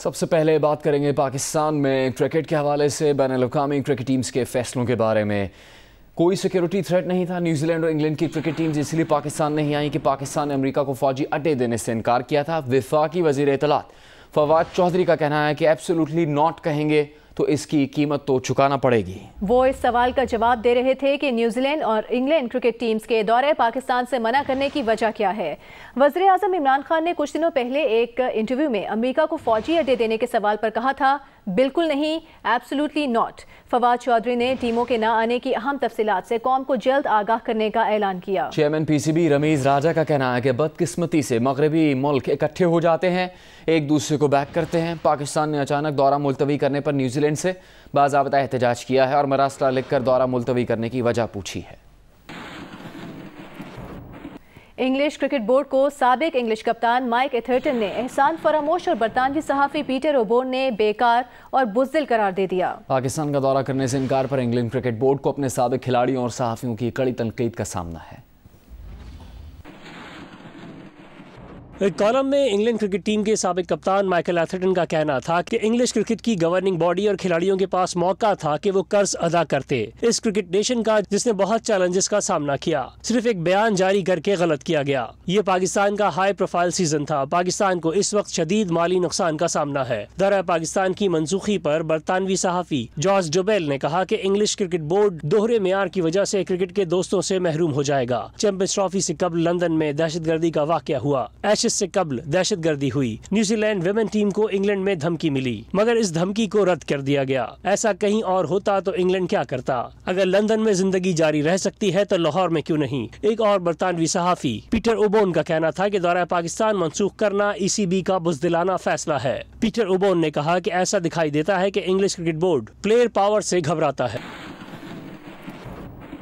سب سے پہلے بات کریں گے پاکستان میں کرکٹ کے حوالے سے بین الاقوامی کرکٹ ٹیمز کے فیصلوں کے بارے میں۔ کوئی سیکیورٹی تھریٹ نہیں تھا۔ نیوزی لینڈ اور انگلینڈ کی کرکٹ ٹیمز اس لیے پاکستان نہیں آئیں کہ پاکستان نے امریکہ کو فوجی اڈے دینے سے انکار کیا تھا۔ وفاقی وزیر اطلاعات فواد چودھری کا کہنا ہے کہ ایبسولوٹلی ناٹ کہیں گے تو اس کی قیمت تو چکانا پڑے گی۔ وہ اس سوال کا جواب دے رہے تھے کہ نیوزی لینڈ اور انگلینڈ کرکٹ ٹیمز کے دورے پاکستان سے منع کرنے کی وجہ کیا ہے۔ وزیر اعظم عمران خان نے کچھ دنوں پہلے ایک انٹرویو میں امریکہ کو فوجی اڈے دینے کے سوال پر کہا تھا، بالکل نہیں، ایبسولوٹلی ناٹ۔ فواد چودھری نے ٹیموں کے نہ آنے کی اہم تفصیلات سے قوم کو جلد آگاہ کرنے کا اعلان کیا۔ Chairman P C B Ramiz Raja کا کہنا ہے کہ بدقسمتی سے مغربی ملک اکٹھے ہو جاتے ہیں، ایک دوسرے کو بیک کرتے ہیں۔ پاکستان نے اچانک دورہ ملتوی کرنے پر نیوزی لینڈ سے باضابطہ احتجاج کیا ہے اور مراسلہ لکھ کر دورہ ملتوی کرنے کی وجہ پوچھی ہے۔ انگلش کرکٹ بورڈ کو سابق انگلش کپتان مائک ایتھرٹن نے احسان فراموش اور برطانوی صحافی پیٹر اوبورن نے بیکار اور بزدل قرار دے دیا۔ پاکستان کا دورہ کرنے سے انکار پر انگلینڈ کرکٹ بورڈ کو اپنے سابق کھلاڑیوں اور صحافیوں کی کڑی تنقید کا سامنا ہے۔ ایک کالم میں انگلینڈ کرکٹ ٹیم کے سابق کپتان مائیکل ایتھرٹن کا کہنا تھا کہ انگلش کرکٹ کی گورننگ باڈی اور کھلاڑیوں کے پاس موقع تھا کہ وہ قرض ادا کرتے، اس کرکٹ نیشن کا جس نے بہت چیلنجز کا سامنا کیا، صرف ایک بیان جاری کر کے غلط کیا گیا۔ یہ پاکستان کا ہائی پروفائل سیزن تھا۔ پاکستان کو اس وقت شدید مالی نقصان کا سامنا ہے۔ دورہ پاکستان کی منسوخی پر برطانوی صحافی جارج ڈوبیل نے کہا کہ انگلش کرکٹ بورڈ دوہرے معیار کی وجہ سے کرکٹ کے دوستوں سے محروم ہو جائے گا۔ چیمپئنز ٹرافی سے قبل لندن میں دہشت گردی کا واقعہ ہوا، ایشز سے قبل دہشت گردی ہوئی، نیوزی لینڈ ویمن ٹیم کو انگلینڈ میں دھمکی ملی مگر اس دھمکی کو رد کر دیا گیا۔ ایسا کہیں اور ہوتا تو انگلینڈ کیا کرتا؟ اگر لندن میں زندگی جاری رہ سکتی ہے تو لاہور میں کیوں نہیں؟ ایک اور برطانوی صحافی پیٹر اوبورن کا کہنا تھا کہ دورہ پاکستان منسوخ کرنا ای سی بی کا بزدلانہ فیصلہ ہے۔ پیٹر اوبورن نے کہا کہ ایسا دکھائی دیتا ہے کہ English cricket board player power سے گھبراتا ہے۔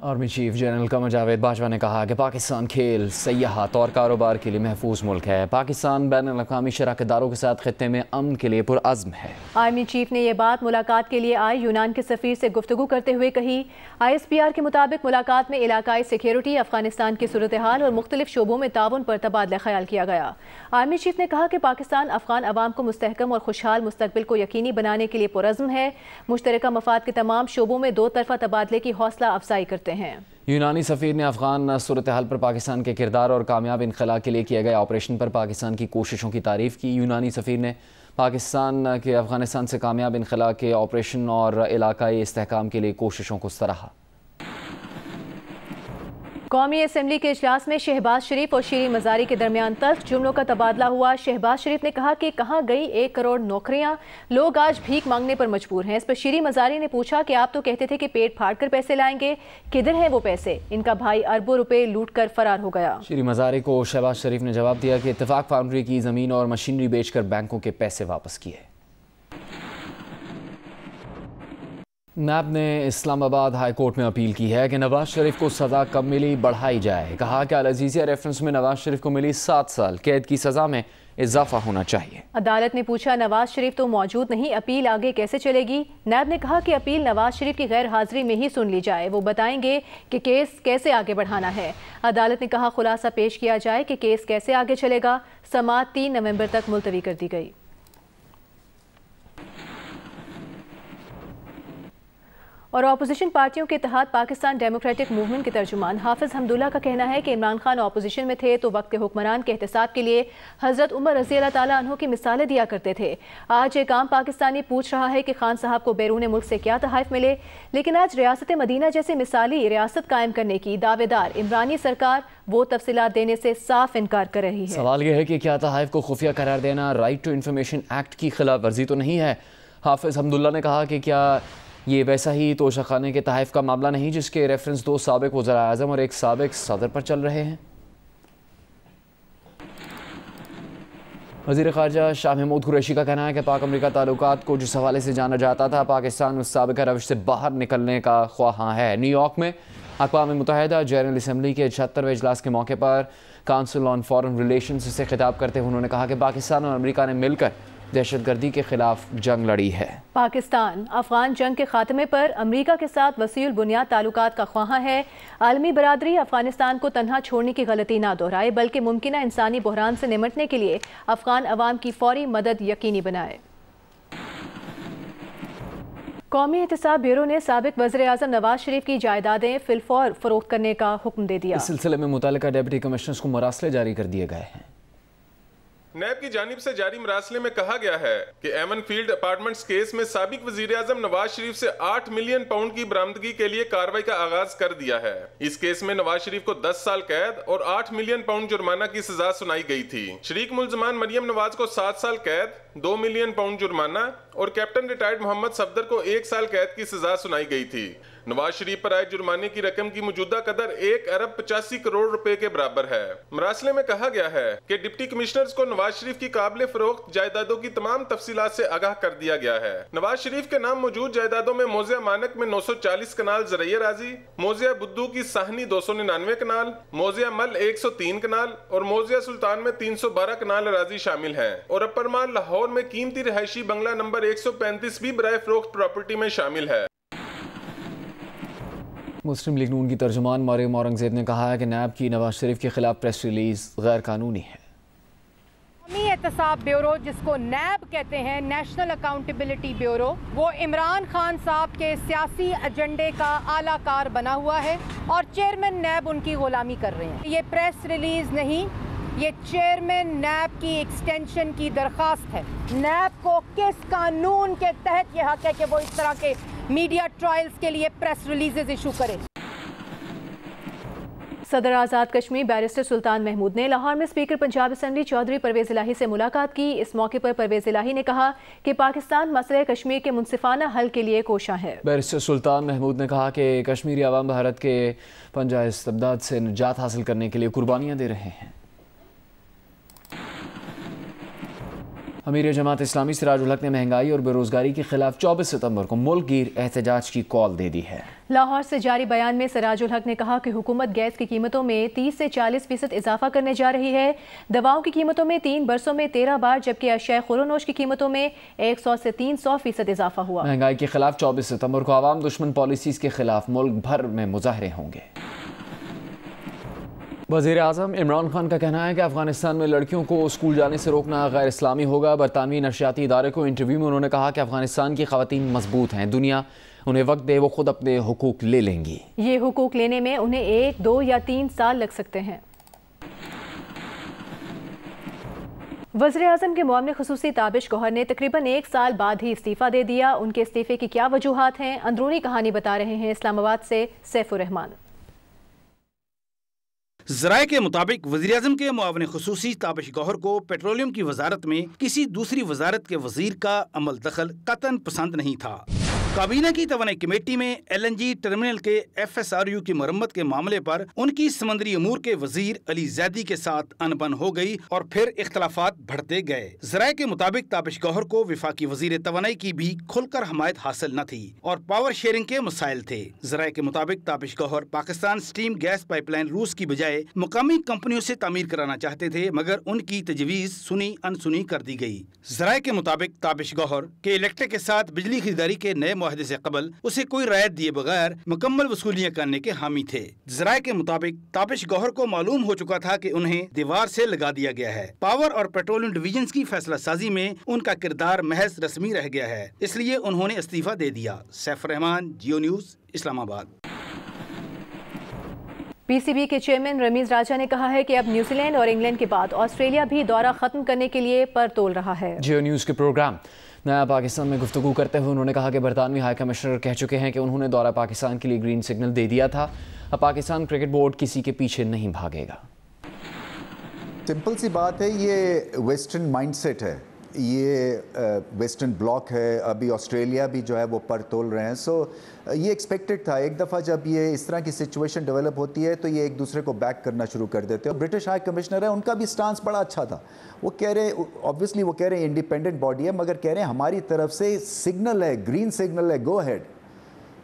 Army chief general Qamar Javed Bajwa نے کہا کہ پاکستان کھیل، سیاحت اور کاروبار کے لیے محفوظ ملک ہے۔ پاکستان بین الاقوامی شراکت داروں کے ساتھ خطے میں امن کے لیے پرعزم ہے۔ آرمی چیف نے یہ بات ملاقات کے لیے آئے یونان کے سفیر سے گفتگو کرتے ہوئے کہی۔ آئی ایس پی آر کے مطابق ملاقات میں علاقائی سیکیورٹی، افغانستان کی صورتحال اور مختلف شعبوں میں تعاون پر تبادلہ خیال کیا گیا۔ آرمی چیف نے کہا کہ پاکستان افغان عوام کو مستحکم اور خوشحال مستقبل کو یقینی بنانے کے لیے پرعزم ہے، مشترکہ مفاد کے تمام شعبوں میں دو طرفہ تبادلے کی حوصلہ افزائی کرتے ہیں۔ یونانی سفیر نے افغان صورتحال پر پاکستان کے کردار اور کامیاب انخلا کے لیے کیے گئے آپریشن پر پاکستان کی کوششوں کی تعریف کی۔ یونانی سفیر نے پاکستان کے افغانستان سے کامیاب انخلا کے آپریشن اور علاقائی استحکام کے لیے کوششوں کو سراہا۔ قومی اسمبلی کے اجلاس میں شہباز شریف اور شیریں مزاری کے درمیان تلخ جملوں کا تبادلہ ہوا۔ شہباز شریف نے کہا کہ کہاں گئی 1 کروڑ نوکریاں، لوگ آج بھیک مانگنے پر مجبور ہیں۔ اس پر شیریں مزاری نے پوچھا کہ آپ تو کہتے تھے کہ پیٹ پھاڑ کر پیسے لائیں گے، کدھر ہیں وہ پیسے؟ ان کا بھائی اربوں روپے لوٹ کر فرار ہو گیا۔ شیریں مزاری کو شہباز شریف نے جواب دیا کہ اتفاق فاؤنڈری کی زمین اور مشینری بیچ کر بینکوں کے پیسے واپس کیے۔ نیب نے اسلام آباد ہائی کورٹ میں اپیل کی ہے کہ نواز شریف کو سزا کم ملی بڑھائی جائے۔ کہا کہ العزیزیہ ریفرنس میں نواز شریف کو ملی 7 سال قید کی سزا میں اضافہ ہونا چاہیے۔ عدالت نے پوچھا نواز شریف تو موجود نہیں، اپیل آگے کیسے چلے گی؟ نیب نے کہا کہ اپیل نواز شریف کی غیر حاضری میں ہی سن لی جائے، وہ بتائیں گے کہ کیس کیسے آگے بڑھانا ہے۔ عدالت نے کہا خلاصہ پیش کیا جائے کہ کیس کیسے آگے چلے گا۔ سماعت 3 نومبر تک ملتوی کر دی گئی۔ اور اپوزیشن پارٹیوں کے اتحاد پاکستان ڈیموکریٹک موومنٹ کے ترجمان حافظ حمداللہ کا کہنا ہے کہ عمران خان اپوزیشن میں تھے تو وقت کے حکمران کے احتساب کے لیے حضرت عمر رضی اللہ تعالیٰ عنہ کی مثالیں دیا کرتے تھے۔ آج ایک عام پاکستانی پوچھ رہا ہے کہ خان صاحب کو بیرون ملک سے کیا تحائف ملے، لیکن آج ریاست مدینہ جیسے مثالی ریاست قائم کرنے کی دعوے دار عمرانی سرکار وہ تفصیلات دینے سے صاف انکار کر رہی ہے۔ سوال یہ ہے کہ کیا تحائف کو خفیہ قرار دینا رائٹ ٹو انفارمیشن ایکٹ کی خلاف ورزی تو نہیں ہے؟ حافظ حمداللہ نے کہا کہ کیا یہ ویسا ہی توشہ خانے کے تحائف کا معاملہ نہیں جس کے ریفرنس 2 سابق وزراء اعظم اور ایک سابق صدر پر چل رہے ہیں؟ وزیر خارجہ شاہ محمود قریشی کا کہنا ہے کہ پاک امریکہ تعلقات کو جس حوالے سے جانا جاتا تھا، پاکستان اس سابقہ روش سے باہر نکلنے کا خواہاں ہے۔ نیو یارک میں اقوام متحدہ جنرل اسمبلی کے 76ویں اجلاس کے موقع پر کونسل آن فارن ریلیشنز سے خطاب کرتے ہوئے انہوں نے کہا کہ پاکستان اور امریکہ نے مل کر دہشت گردی کے خلاف جنگ لڑی ہے۔ پاکستان افغان جنگ کے خاتمے پر امریکہ کے ساتھ وسیع البنیاد تعلقات کا خواہاں ہے۔ عالمی برادری افغانستان کو تنہا چھوڑنے کی غلطی نہ دہرائے بلکہ ممکنہ انسانی بحران سے نمٹنے کے لیے افغان عوام کی فوری مدد یقینی بنائے۔ قومی احتساب بیورو نے سابق وزیر اعظم نواز شریف کی جائیدادیں فلفور فروخت کرنے کا حکم دے دیا۔ اس سلسلے میں متعلقہ ڈپٹی کمشنرز کو مراسلے جاری کر دیے گئے ہیں۔ نیب کی جانب سے جاری مراسلے میں کہا گیا ہے کہ ایمن فیلڈ اپارٹمنٹس کیس میں سابق وزیر اعظم نواز شریف سے 8 ملین پاؤنڈ کی برآمدگی کے لیے کارروائی کا آغاز کر دیا ہے۔ اس کیس میں نواز شریف کو 10 سال قید اور 8 ملین پاؤنڈ جرمانہ کی سزا سنائی گئی تھی۔ شریک ملزمان مریم نواز کو 7 سال قید، 2 ملین پاؤنڈ جرمانہ اور کیپٹن ریٹائرڈ محمد صفدر کو 1 سال قید کی سزا سنائی گئی تھی۔ نواز شریف پر عائد جرمانے کی رقم کی موجودہ قدر 1 ارب 85 کروڑ روپے کے برابر ہے۔ مراسلے میں کہا گیا ہے کہ ڈپٹی کمشنرز کو نواز شریف کی قابل فروخت جائیدادوں کی تمام تفصیلات سے آگاہ کر دیا گیا ہے۔ نواز شریف کے نام موجود جائیدادوں میں موضع مانک میں 940 کنال زرعی اراضی، موضع بدو کی ساحنی 299 کنال، موضع مل 103 کنال اور موضع سلطان میں 312 کنال اراضی شامل ہیں، اور اپر مال لاہور میں قیمتی رہائشی بنگلہ نمبر 135 بھی برائے فروخت پراپرٹی میں شامل ہے۔ مسلم لیگ نون کی ترجمان مریم اورنگزیب نے کہا ہے کہ نیب کی نواز شریف کے خلاف پریس ریلیز غیر قانونی ہے۔ قومی احتساب بیورو، جس کو نیب کہتے ہیں، نیشنل اکاؤنٹیبلٹی بیورو، وہ عمران خان صاحب کے سیاسی ایجنڈے کا اعلیٰ کار بنا ہوا ہے اور چیئرمین نیب ان کی غلامی کر رہے ہیں۔ یہ پریس ریلیز نہیں، یہ چیئرمین نیب کی ایکسٹینشن کی درخواست ہے۔ نیب کو کس قانون کے تحت یہ حق ہے کہ وہ اس طرح کے میڈیا ٹرائلز کے لیے پریس ریلیزز ایشو کرے؟ صدر آزاد کشمیر بیرسٹر سلطان محمود نے لاہور میں اسپیکر پنجاب اسمبلی چودھری پرویز الہی سے ملاقات کی۔ اس موقع پر پرویز الہی نے کہا کہ پاکستان مسئلہ کشمیر کے منصفانہ حل کے لیے کوشاں ہے۔ بیرسٹر سلطان محمود نے کہا کہ کشمیری عوام بھارت کے پنجہ استبداد سے نجات حاصل کرنے کے لیے قربانیاں دے رہے ہیں۔ امیر جماعت اسلامی سراج الحق نے مہنگائی اور بے روزگاری کے خلاف 24 ستمبر کو ملک گیر احتجاج کی کال دے دی ہے۔ لاہور سے جاری بیان میں سراج الحق نے کہا کہ حکومت گیس کی قیمتوں میں 30 سے 40% اضافہ کرنے جا رہی ہے۔ دواؤں کی قیمتوں میں 3 برسوں میں 13 بار، جبکہ اشیاء خورونوش کی قیمتوں میں 100 سے 300% اضافہ ہوا۔ مہنگائی کے خلاف 24 ستمبر کو عوام دشمن پالیسیز کے خلاف ملک بھر میں مظاہرے ہوں گے۔ وزیر اعظم عمران خان کا کہنا ہے کہ افغانستان میں لڑکیوں کو اسکول جانے سے روکنا غیر اسلامی ہوگا۔ برطانوی نشریاتی ادارے کو انٹرویو میں انہوں نے کہا کہ افغانستان کی خواتین مضبوط ہیں، دنیا انہیں وقت دے وہ خود اپنے حقوق لے لیں گی۔ یہ حقوق لینے میں انہیں 1، 2 یا 3 سال لگ سکتے ہیں۔ وزیر اعظم کے معاون خصوصی تابش گوہر نے تقریباً 1 سال بعد ہی استعفیٰ دے دیا۔ ان کے استعفے کی کیا وجوہات ہیں، اندرونی کہانی بتا رہے ہیں اسلام آباد سے سیف الرحمان۔ ذرائع کے مطابق وزیر اعظم کے معاون خصوصی تابش گوہر کو پیٹرولیم کی وزارت میں کسی دوسری وزارت کے وزیر کا عمل دخل قطعاً پسند نہیں تھا۔ کابینہ کی توانائی کمیٹی میں LNG ٹرمینل کے FSRU کی مرمت کے معاملے پر ان کی سمندری امور کے وزیر علی زیدی کے ساتھ انبن ہو گئی اور پھر اختلافات بڑھتے گئے۔ ذرائع کے مطابق تابش گوہر کو وفاقی وزیر توانائی کی بھی کھل کر حمایت حاصل نہ تھی اور پاور شیئرنگ کے مسائل تھے۔ ذرائع کے مطابق Tabish Gohar Pakistan steam gas pipeline روس کی بجائے مقامی کمپنیوں سے تعمیر کرانا چاہتے تھے، مگر ان کی تجویز سنی انسنی کر دی گئی۔ ذرائع کے مطابق تابش گوہر کے الیکٹرک کے ساتھ بجلی خریداری کے نئے معاہدے سے قبل اسے کوئی رعایت دیے بغیر مکمل وصولیاں کرنے کے حامی تھے۔ ذرائع کے مطابق تابش گوہر کو معلوم ہو چکا تھا کہ انہیں دیوار سے لگا دیا گیا ہے۔ پاور اور پیٹرولیم ڈویژنز کی فیصلہ سازی میں ان کا کردار محض رسمی رہ گیا ہے، اس لیے انہوں نے استعفیٰ دے دیا۔ سیف الرحمان، جیو نیوز، اسلام آباد۔ PCB کے چیئرمین رمیز راجہ نے کہا ہے کہ اب نیوزی لینڈ اور انگلینڈ کے بعد آسٹریلیا بھی دورہ ختم کرنے کے لیے پر تول رہا ہے۔ جیو نیوز کے پروگرام نیا پاکستان میں گفتگو کرتے ہوئے انہوں نے کہا کہ برطانوی ہائی کمشنر کہہ چکے ہیں کہ انہوں نے دورہ پاکستان کے لیے گرین سگنل دے دیا تھا۔ اب پاکستان کرکٹ بورڈ کسی کے پیچھے نہیں بھاگے گا۔ سمپل سی بات ہے، یہ ویسٹرن مائنڈ سیٹ ہے، یہ ویسٹرن بلاک ہے۔ ابھی آسٹریلیا بھی جو ہے وہ پر تول رہے ہیں، سو یہ ایکسپیکٹڈ تھا۔ ایک دفعہ جب یہ اس طرح کی سچویشن ڈیولپ ہوتی ہے تو یہ ایک دوسرے کو بیک کرنا شروع کر دیتے ہیں۔ برٹش ہائی کمشنر ہے، ان کا بھی سٹانس بڑا اچھا تھا۔ وہ کہہ رہے آبویسلی وہ کہہ رہے ہیں انڈیپینڈنٹ باڈی ہے، مگر کہہ رہے ہیں ہماری طرف سے سگنل ہے، گرین سگنل ہے، گو head.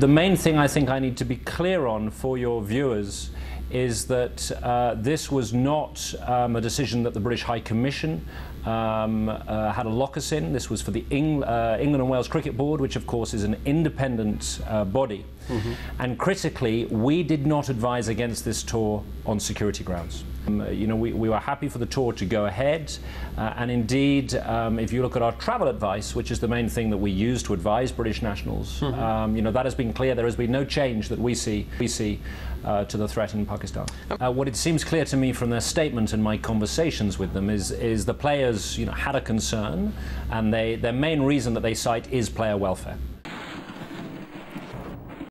The main thing I think I need to be clear on for your viewers is that this was not a decision that the British High Commission had a lock us in. This was for the England and Wales Cricket Board, which of course is an independent body. And critically, we did not advise against this tour on security grounds. You know, we were happy for the tour to go ahead, and indeed, if you look at our travel advice, which is the main thing that we use to advise British nationals, you know, that has been clear. There has been no change that we see to the threat in Pakistan. What it seems clear to me from their statement and my conversations with them is the players, you know, had a concern, and their main reason that they cite is player welfare.